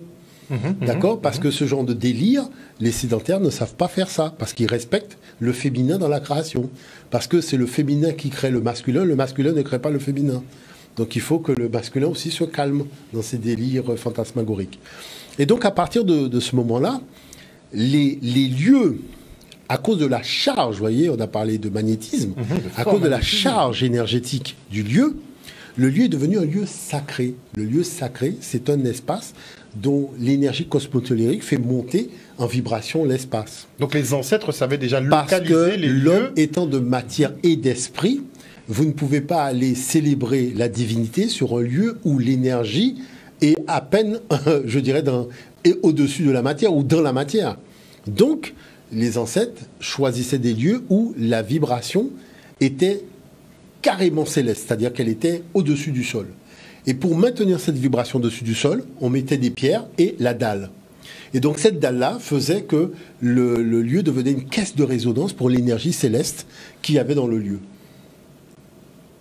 S2: D'accord ? Parce que ce genre de délire, les sédentaires ne savent pas faire ça. Parce qu'ils respectent le féminin dans la création. Parce que c'est le féminin qui crée le masculin ne crée pas le féminin. Donc il faut que le masculin aussi se calme dans ces délires fantasmagoriques. Et donc à partir de ce moment-là, les lieux, à cause de la charge, vous voyez, on a parlé de magnétisme, à cause de la charge énergétique du lieu, le lieu est devenu un lieu sacré. Le lieu sacré, c'est un espace dont l'énergie cosmotellurique fait monter en vibration l'espace.
S1: Donc les ancêtres savaient déjà
S2: localiser
S1: localiser les lieux.
S2: L'homme étant de matière et d'esprit, vous ne pouvez pas aller célébrer la divinité sur un lieu où l'énergie est à peine, je dirais, au-dessus de la matière ou dans la matière. Donc, les ancêtres choisissaient des lieux où la vibration était carrément céleste, c'est-à-dire qu'elle était au-dessus du sol. Et pour maintenir cette vibration au-dessus du sol, on mettait des pierres et la dalle. Et donc cette dalle-là faisait que le lieu devenait une caisse de résonance pour l'énergie céleste qu'il y avait dans le lieu.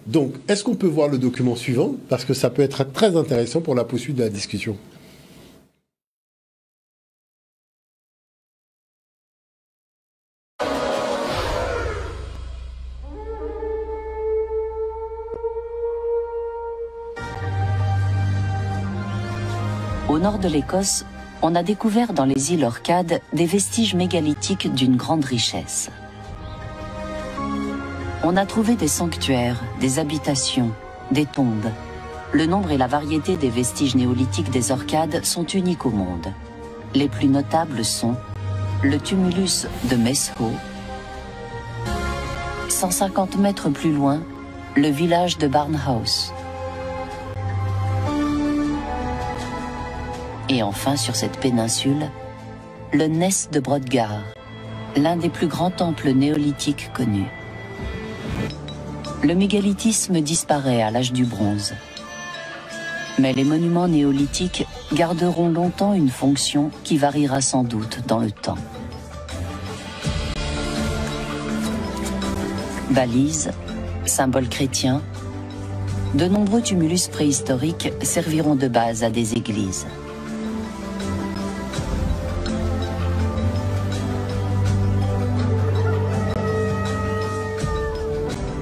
S2: Donc, est-ce qu'on peut voir le document suivant? Parce que ça peut être très intéressant pour la poursuite de la discussion.
S19: Au nord de l'Écosse, on a découvert dans les îles Orcades des vestiges mégalithiques d'une grande richesse. On a trouvé des sanctuaires, des habitations, des tombes. Le nombre et la variété des vestiges néolithiques des Orcades sont uniques au monde. Les plus notables sont le tumulus de Mesho, 150 mètres plus loin, le village de Barnhouse. Et enfin, sur cette péninsule, le Ness de Brodgar, l'un des plus grands temples néolithiques connus. Le mégalithisme disparaît à l'âge du bronze. Mais les monuments néolithiques garderont longtemps une fonction qui variera sans doute dans le temps. Balises, symboles chrétiens, de nombreux tumulus préhistoriques serviront de base à des églises.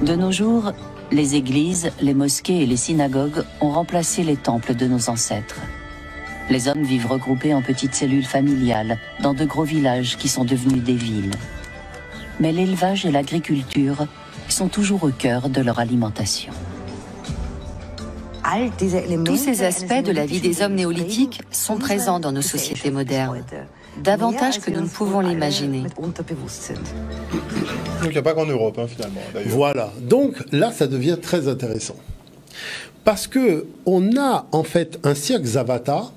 S19: De nos jours, les églises, les mosquées et les synagogues ont remplacé les temples de nos ancêtres. Les hommes vivent regroupés en petites cellules familiales, dans de gros villages qui sont devenus des villes. Mais l'élevage et l'agriculture sont toujours au cœur de leur alimentation.
S20: Tous ces aspects de la vie des hommes néolithiques sont présents dans nos sociétés modernes, davantage que nous ne pouvons l'imaginer.
S1: Donc il n'y a pas qu'en Europe, hein, finalement.
S2: Voilà, donc là ça devient très intéressant. Parce qu'on a en fait un cirque Zavata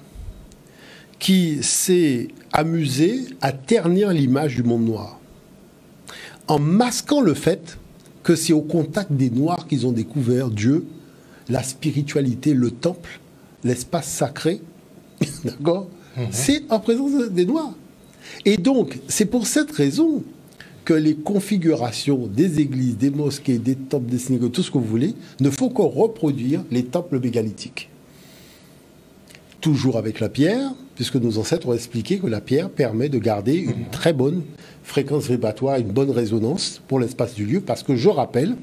S2: qui s'est amusé à ternir l'image du monde noir, en masquant le fait que c'est au contact des Noirs qu'ils ont découvert Dieu, la spiritualité, le temple, l'espace sacré, d'accord? C'est en présence des Noirs. Et donc, c'est pour cette raison que les configurations des églises, des mosquées, des temples, des synagogues, tout ce que vous voulez, ne font que reproduire les temples mégalithiques. Toujours avec la pierre, puisque nos ancêtres ont expliqué que la pierre permet de garder une très bonne fréquence vibratoire, une bonne résonance pour l'espace du lieu, parce que je rappelle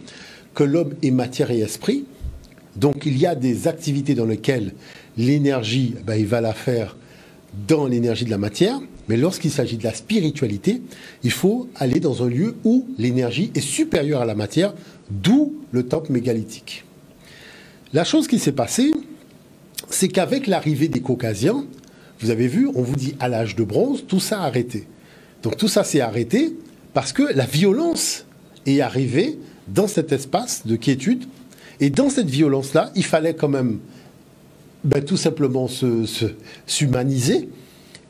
S2: que l'homme est matière et esprit. Donc il y a des activités dans lesquelles l'énergie, il va la faire dans l'énergie de la matière, mais lorsqu'il s'agit de la spiritualité, il faut aller dans un lieu où l'énergie est supérieure à la matière, d'où le temple mégalithique. La chose qui s'est passée, c'est qu'avec l'arrivée des Caucasiens, vous avez vu, on vous dit à l'âge de bronze, tout ça a arrêté. Donc tout ça s'est arrêté parce que la violence est arrivée dans cet espace de quiétude. Et dans cette violence-là, il fallait quand même tout simplement s'humaniser.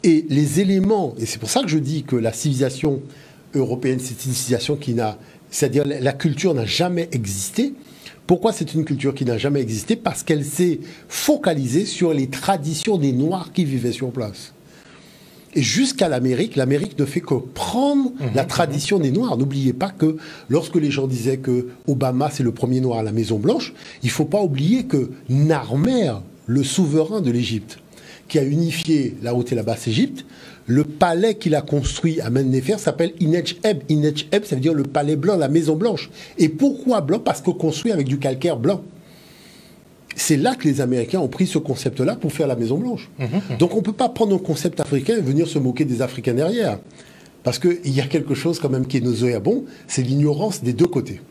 S2: Et les éléments, et c'est pour ça que je dis que la civilisation européenne, c'est une civilisation qui n'a... C'est-à-dire la culture n'a jamais existé. Pourquoi c'est une culture qui n'a jamais existé? Parce qu'elle s'est focalisée sur les traditions des Noirs qui vivaient sur place. Et jusqu'à l'Amérique ne fait que prendre la tradition des Noirs. N'oubliez pas que lorsque les gens disaient que Obama c'est le premier Noir à la Maison Blanche, il ne faut pas oublier que Narmer, le souverain de l'Égypte, qui a unifié la Haute et la Basse Égypte, le palais qu'il a construit à Men-Nefer s'appelle Inech-Eb. Inech-Eb, ça veut dire le palais blanc, la Maison Blanche. Et pourquoi blanc? Parce que construit avec du calcaire blanc. C'est là que les Américains ont pris ce concept-là pour faire la Maison Blanche. Donc on ne peut pas prendre un concept africain et venir se moquer des Africains derrière. Parce qu'il y a quelque chose quand même qui est nauséabond, c'est l'ignorance des deux côtés.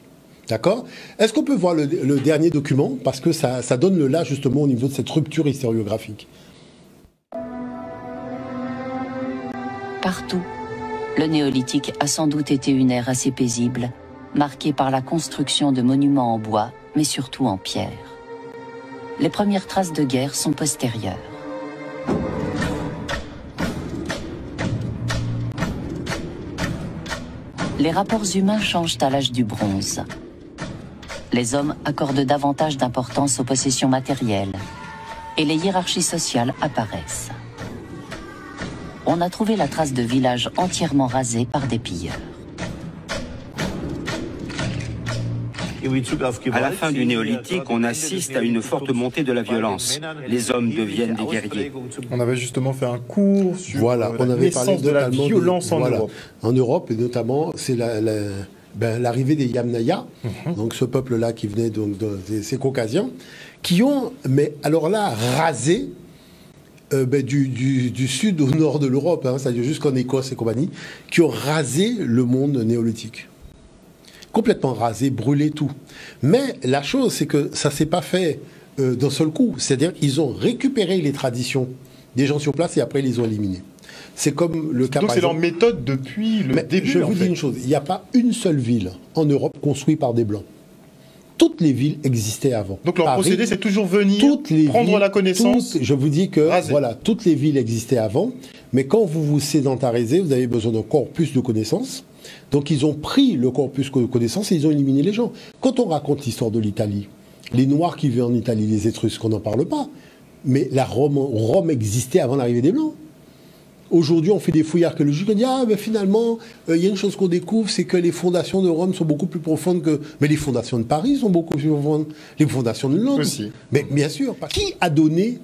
S2: D'accord? Est-ce qu'on peut voir le dernier document? Parce que ça donne le là justement au niveau de cette rupture historiographique.
S19: Partout, le néolithique a sans doute été une ère assez paisible, marquée par la construction de monuments en bois, mais surtout en pierre. Les premières traces de guerre sont postérieures. Les rapports humains changent à l'âge du bronze. Les hommes accordent davantage d'importance aux possessions matérielles et les hiérarchies sociales apparaissent. On a trouvé la trace de villages entièrement rasés par des pilleurs.
S21: À la fin du néolithique, on assiste à une forte montée de la violence. Les hommes deviennent des guerriers.
S1: On avait justement fait un cours sur
S2: on avait parlé
S1: de la violence en Europe.
S2: En Europe, et notamment, c'est l'arrivée des Yamnaya, donc ce peuple-là qui venait donc de ces Caucasiens, qui ont, mais alors là, rasé du sud au nord de l'Europe, c'est-à-dire jusqu'en Écosse et compagnie, qui ont rasé le monde néolithique. Complètement rasé, brûlé, tout. Mais la chose, c'est que ça ne s'est pas fait d'un seul coup. C'est-à-dire qu'ils ont récupéré les traditions des gens sur place et après ils les ont éliminées. C'est comme le cas.
S1: Donc c'est leur méthode depuis le début.
S2: Je vous dis une chose, il n'y a pas une seule ville en Europe construite par des Blancs. Toutes les villes existaient avant.
S1: Donc leur procédé, c'est toujours venir, prendre la connaissance.
S2: Je vous dis que voilà, toutes les villes existaient avant, mais quand vous vous sédentarisez, vous avez besoin d'un corpus de connaissances. Donc ils ont pris le corpus de connaissances et ils ont éliminé les gens. Quand on raconte l'histoire de l'Italie, les Noirs qui vivaient en Italie, les Étrusques, on n'en parle pas. Mais la Rome existait avant l'arrivée des Blancs. Aujourd'hui, on fait des fouilles archéologiques, on dit « Ah, mais finalement, il y a une chose qu'on découvre, c'est que les fondations de Rome sont beaucoup plus profondes que... » Mais les fondations de Paris sont beaucoup plus profondes. Les fondations de Londres.
S1: Aussi.
S2: Mais bien sûr, qui a donné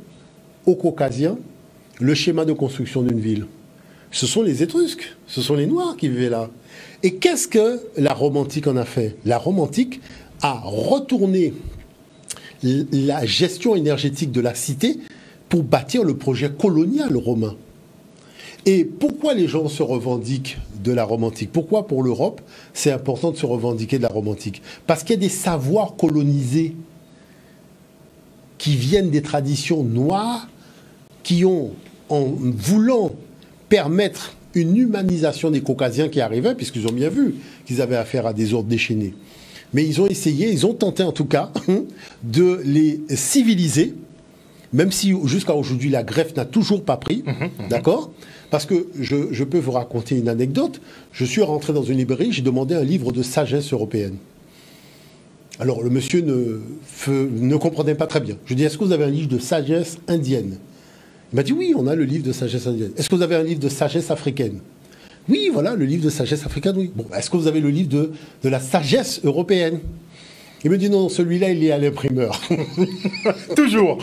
S2: aux Caucasiens le schéma de construction d'une ville? Ce sont les Étrusques, ce sont les Noirs qui vivaient là. Et qu'est-ce que la Rome antique en a fait? La Rome antique à retourner la gestion énergétique de la cité pour bâtir le projet colonial romain. Et pourquoi les gens se revendiquent de la Rome antique? Pourquoi pour l'Europe, c'est important de se revendiquer de la Rome antique? Parce qu'il y a des savoirs colonisés qui viennent des traditions noires, qui ont, en voulant permettre une humanisation des Caucasiens qui arrivaient, puisqu'ils ont bien vu qu'ils avaient affaire à des ordres déchaînés. Mais ils ont essayé, ils ont tenté en tout cas, de les civiliser, même si jusqu'à aujourd'hui la greffe n'a toujours pas pris, d'accord? Parce que je peux vous raconter une anecdote. Je suis rentré dans une librairie, j'ai demandé un livre de sagesse européenne. Alors le monsieur ne comprenait pas très bien. Je lui ai dit, est-ce que vous avez un livre de sagesse indienne? Il m'a dit, oui, on a le livre de sagesse indienne. Est-ce que vous avez un livre de sagesse africaine? Oui, voilà, le livre de sagesse africaine, oui. Bon, est-ce que vous avez le livre de la sagesse européenne? Il me dit, non, celui-là, il est à l'imprimeur.
S1: Toujours.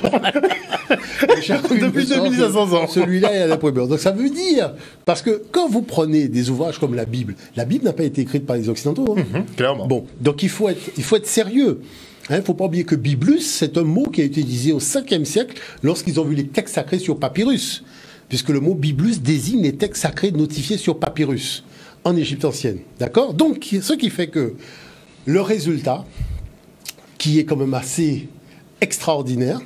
S1: Depuis 2500 ans.
S2: Celui-là est à l'imprimeur. Donc ça veut dire, parce que quand vous prenez des ouvrages comme la Bible n'a pas été écrite par les Occidentaux. Hein.
S1: Clairement.
S2: Bon, donc il faut être sérieux. Il ne faut pas oublier que Biblus, c'est un mot qui a été utilisé au 5e siècle lorsqu'ils ont vu les textes sacrés sur papyrus. Puisque le mot Biblus désigne les textes sacrés notifiés sur papyrus, en Égypte ancienne. D'accord? Donc, ce qui fait que le résultat, qui est quand même assez extraordinaire,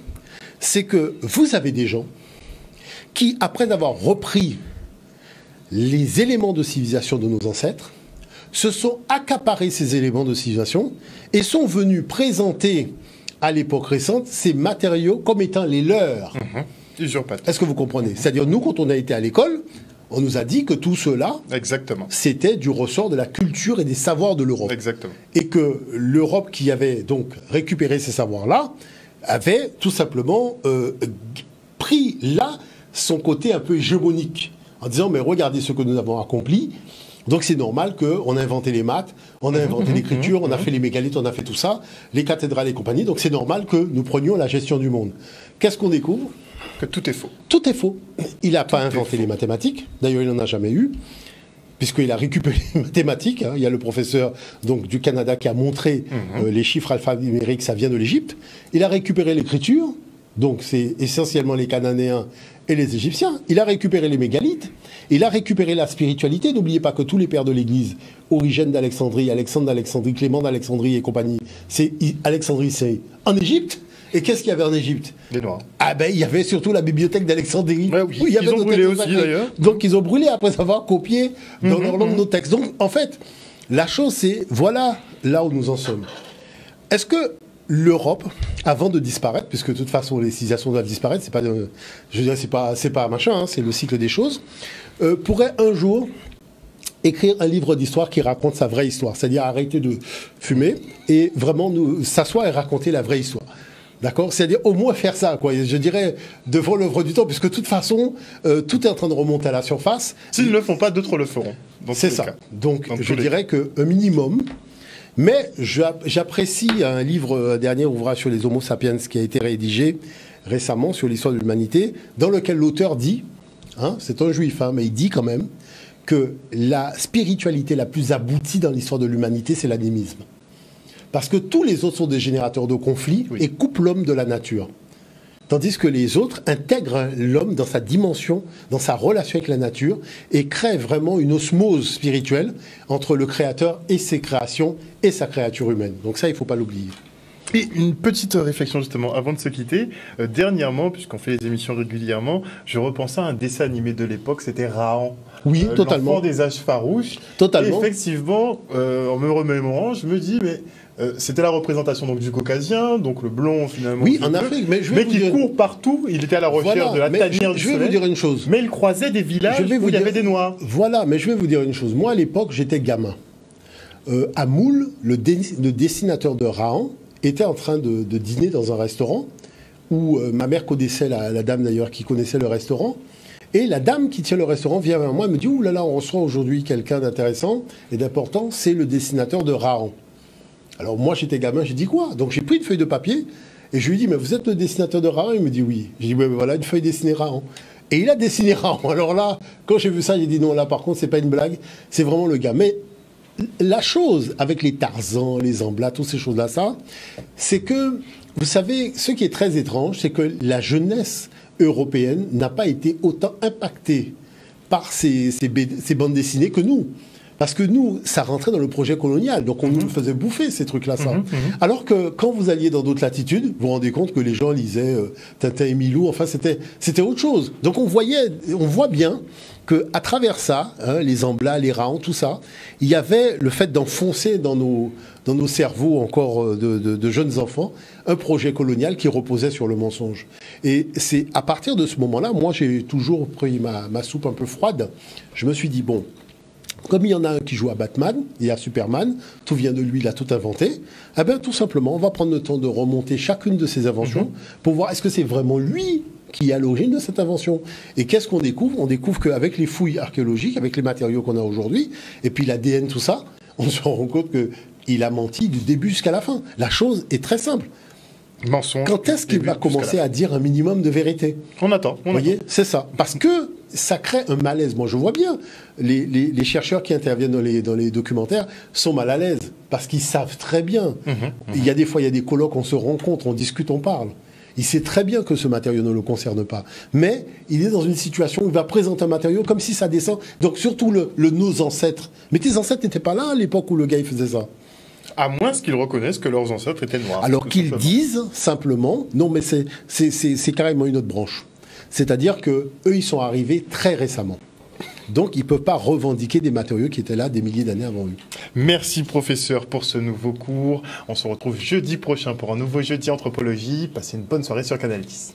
S2: c'est que vous avez des gens qui, après avoir repris les éléments de civilisation de nos ancêtres, se sont accaparés ces éléments de civilisation et sont venus présenter à l'époque récente ces matériaux comme étant les leurs. Est-ce que vous comprenez? C'est-à-dire, nous, quand on a été à l'école, on nous a dit que tout cela, c'était du ressort de la culture et des savoirs de l'Europe. Et que l'Europe, qui avait donc récupéré ces savoirs-là, avait tout simplement pris là son côté un peu hégémonique, en disant, mais regardez ce que nous avons accompli. Donc c'est normal qu'on a inventé les maths, on a inventé l'écriture, on a fait les mégalithes, on a fait tout ça, les cathédrales et compagnie. Donc c'est normal que nous prenions la gestion du monde. Qu'est-ce qu'on découvre?
S1: Que tout est faux.
S2: Tout est faux. Il n'a pas inventé les mathématiques. D'ailleurs, il n'en a jamais eu, puisqu'il a récupéré les mathématiques. Hein. Il y a le professeur donc, du Canada qui a montré les chiffres alphanumériques, ça vient de l'Égypte. Il a récupéré l'écriture, donc c'est essentiellement les Cananéens et les Égyptiens. Il a récupéré les mégalithes. Il a récupéré la spiritualité. N'oubliez pas que tous les pères de l'Église, Origène d'Alexandrie, Alexandre d'Alexandrie, Clément d'Alexandrie et compagnie, Alexandrie, c'est en Égypte. Et qu'est-ce qu'il y avait en Égypte?
S1: Les Noirs.
S2: Ah ben, il y avait surtout la bibliothèque d'Alexandrie.
S1: Ouais, oui. Ils ont brûlé aussi, d'ailleurs.
S2: Donc, ils ont brûlé après avoir copié dans leur langue nos textes. Donc, en fait, la chose, c'est, voilà là où nous en sommes. Est-ce que l'Europe, avant de disparaître, puisque de toute façon, les civilisations doivent disparaître, c'est pas, je dirais, c'est pas machin, hein, c'est le cycle des choses, pourrait un jour écrire un livre d'histoire qui raconte sa vraie histoire, c'est-à-dire arrêter de fumer et vraiment s'asseoir et raconter la vraie histoire. D'accord? C'est-à-dire au moins faire ça, quoi. Je dirais devant l'œuvre du temps, puisque de toute façon, tout est en train de remonter à la surface.
S1: S'ils ne le font pas, d'autres le feront.
S2: C'est ça. Cas. Donc, je dirais qu'un minimum. Mais j'apprécie un livre, un dernier ouvrage sur les Homo sapiens qui a été rédigé récemment sur l'histoire de l'humanité, dans lequel l'auteur dit, hein, c'est un juif, hein, mais il dit quand même que la spiritualité la plus aboutie dans l'histoire de l'humanité, c'est l'animisme. Parce que tous les autres sont des générateurs de conflits et coupent l'homme de la nature. Tandis que les autres intègrent l'homme dans sa dimension, dans sa relation avec la nature, et créent vraiment une osmose spirituelle entre le créateur et ses créations et sa créature humaine. Donc ça, il ne faut pas l'oublier.
S1: Et une petite réflexion justement avant de se quitter. Dernièrement, puisqu'on fait les émissions régulièrement, je repensais à un dessin animé de l'époque, c'était Rahan.
S2: Oui, totalement.
S1: L'enfant des âges farouches.
S2: Totalement.
S1: Et effectivement, en me remémorant, je me dis, mais c'était la représentation donc, du caucasien, donc le blond finalement.
S2: Oui, en Afrique, mais
S1: qui court partout. Il était à la recherche de la tanière du soleil.
S2: Je vais vous dire une chose.
S1: Mais il croisait des villages où il y avait des noirs.
S2: Voilà, mais je vais vous dire une chose. Moi, à l'époque, j'étais gamin. À Moule, le dessinateur de Rahan était en train de dîner dans un restaurant où ma mère connaissait la dame d'ailleurs qui connaissait le restaurant. Et la dame qui tient le restaurant vient vers moi et me dit « Ouh là là, on reçoit aujourd'hui quelqu'un d'intéressant et d'important, c'est le dessinateur de Rahan. » Alors moi j'étais gamin, j'ai dit quoi? Donc j'ai pris une feuille de papier et je lui ai dit « Mais vous êtes le dessinateur de Rahan ?» Il me dit « Oui. » J'ai dit « Voilà une feuille dessinée Rahan. » Et il a dessiné Rahan. Alors là, quand j'ai vu ça, j'ai dit « Non, là par contre, c'est pas une blague, c'est vraiment le gars. » Mais la chose avec les Tarzans, les Amblas, toutes ces choses-là, c'est que, vous savez, ce qui est très étrange, c'est que la jeunesse européenne n'a pas été autant impactée par ces bandes dessinées que nous. Parce que nous, ça rentrait dans le projet colonial, donc on nous faisait bouffer ces trucs-là. Alors que quand vous alliez dans d'autres latitudes, vous vous rendez compte que les gens lisaient Tintin et Milou, enfin c'était autre chose. Donc on voit bien qu'à travers ça, hein, les Amblas, les Rahans, tout ça, il y avait le fait d'enfoncer dans nos cerveaux encore de jeunes enfants un projet colonial qui reposait sur le mensonge. Et c'est à partir de ce moment-là, moi j'ai toujours pris ma soupe un peu froide, je me suis dit, bon, comme il y en a un qui joue à Batman et à Superman, tout vient de lui, il a tout inventé, eh bien tout simplement, on va prendre le temps de remonter chacune de ses inventions pour voir est-ce que c'est vraiment lui qui est à l'origine de cette invention. Et qu'est-ce qu'on découvre? On découvre qu'avec les fouilles archéologiques, avec les matériaux qu'on a aujourd'hui, et puis l'ADN, tout ça, on se rend compte qu'il a menti du début jusqu'à la fin. La chose est très simple.
S1: Mensonge.
S2: Quand est-ce qu'il va commencer à dire un minimum de vérité?
S1: On attend.
S2: Vous voyez, c'est ça. Parce que ça crée un malaise. Moi, je vois bien, les chercheurs qui interviennent dans les documentaires sont mal à l'aise. Parce qu'ils savent très bien. Il y a des fois, il y a des colloques, on se rencontre, on discute, on parle. Il sait très bien que ce matériau ne le concerne pas. Mais il est dans une situation où il va présenter un matériau comme si ça descend. Donc surtout nos ancêtres. Mais tes ancêtres n'étaient pas là à l'époque où le gars il faisait ça.
S1: À moins qu'ils reconnaissent que leurs ancêtres étaient noirs.
S2: Alors qu'ils disent simplement, non mais c'est carrément une autre branche. C'est-à-dire qu'eux, ils sont arrivés très récemment. Donc, ils ne peuvent pas revendiquer des matériaux qui étaient là des milliers d'années avant eux.
S1: Merci, professeur, pour ce nouveau cours. On se retrouve jeudi prochain pour un nouveau Jeudi Anthropologie. Passez une bonne soirée sur Canal 10.